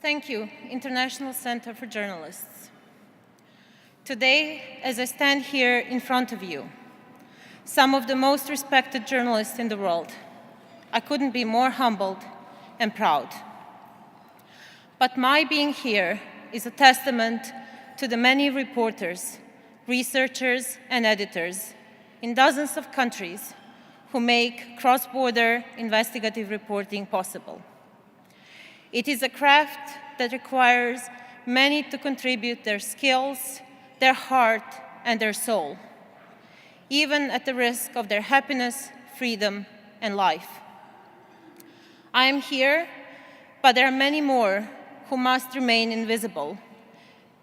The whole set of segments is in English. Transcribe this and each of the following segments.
Thank you, International Center for Journalists. Today, as I stand here in front of you, some of the most respected journalists in the world, I couldn't be more humbled and proud. But my being here is a testament to the many reporters, researchers, and editors in dozens of countries who make cross-border investigative reporting possible. It is a craft that requires many to contribute their skills, their heart, and their soul, even at the risk of their happiness, freedom, and life. I am here, but there are many more who must remain invisible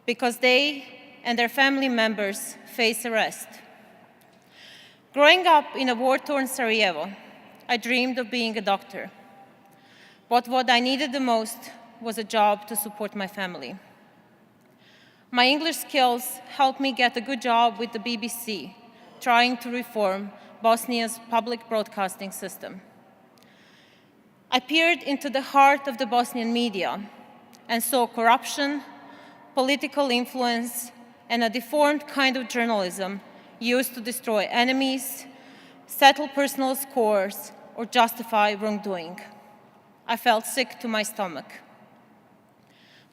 because they and their family members face arrest. Growing up in a war-torn Sarajevo, I dreamed of being a doctor. But what I needed the most was a job to support my family. My English skills helped me get a good job with the BBC, trying to reform Bosnia's public broadcasting system. I peered into the heart of the Bosnian media and saw corruption, political influence, and a deformed kind of journalism used to destroy enemies, settle personal scores, or justify wrongdoing. I felt sick to my stomach.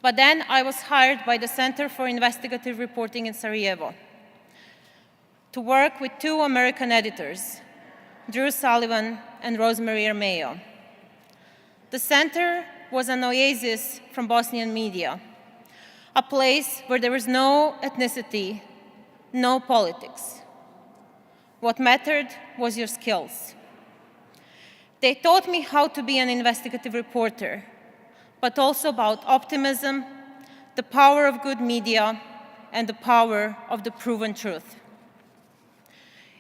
But then I was hired by the Center for Investigative Reporting in Sarajevo to work with two American editors, Drew Sullivan and Rosemary Armeo. The center was an oasis from Bosnian media, a place where there was no ethnicity, no politics. What mattered was your skills. They taught me how to be an investigative reporter, but also about optimism, the power of good media, and the power of the proven truth.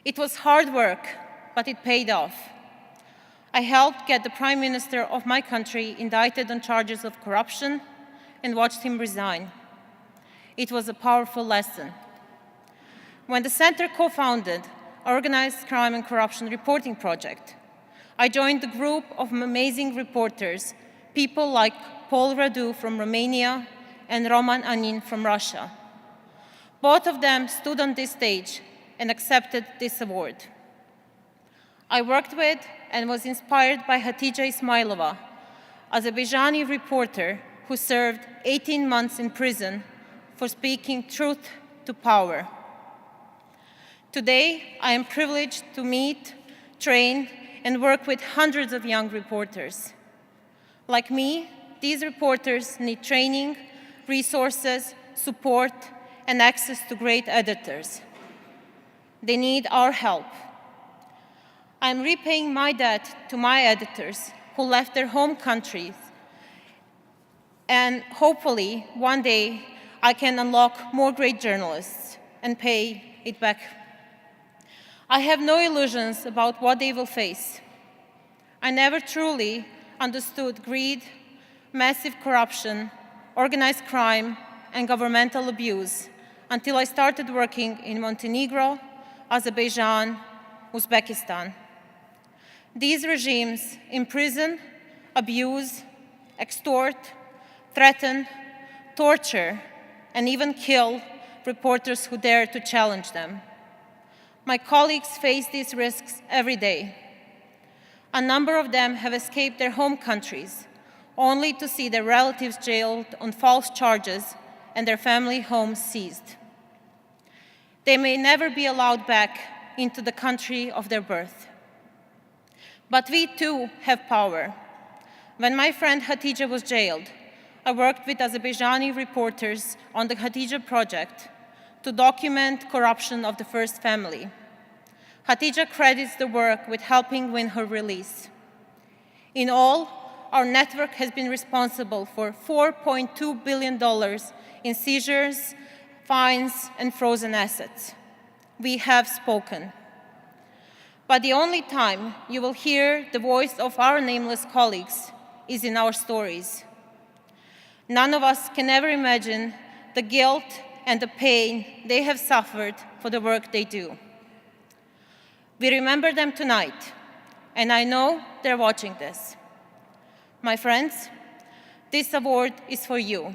It was hard work, but it paid off. I helped get the Prime Minister of my country indicted on charges of corruption and watched him resign. It was a powerful lesson. When the center co-founded Organized Crime and Corruption Reporting Project, I joined the group of amazing reporters, people like Paul Radu from Romania and Roman Anin from Russia. Both of them stood on this stage and accepted this award. I worked with and was inspired by Hatija Ismailova, Azerbaijani reporter who served 18 months in prison for speaking truth to power. Today, I am privileged to meet, train, and work with hundreds of young reporters. Like me, these reporters need training, resources, support, and access to great editors. They need our help. I'm repaying my debt to my editors who left their home countries, and hopefully, one day, I can unlock more great journalists and pay it back. I have no illusions about what they will face. I never truly understood greed, massive corruption, organized crime, and governmental abuse until I started working in Montenegro, Azerbaijan, Uzbekistan. These regimes imprison, abuse, extort, threaten, torture, and even kill reporters who dare to challenge them. My colleagues face these risks every day. A number of them have escaped their home countries, only to see their relatives jailed on false charges and their family homes seized. They may never be allowed back into the country of their birth. But we too have power. When my friend Hatija was jailed, I worked with Azerbaijani reporters on the Hatija project to document corruption of the first family. Hatija credits the work with helping win her release. In all, our network has been responsible for $4.2 billion in seizures, fines, and frozen assets. We have spoken. But the only time you will hear the voice of our nameless colleagues is in our stories. None of us can ever imagine the guilt and the pain they have suffered for the work they do. We remember them tonight, and I know they're watching this. My friends, This award is for you.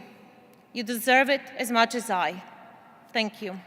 You deserve it as much as I. Thank you.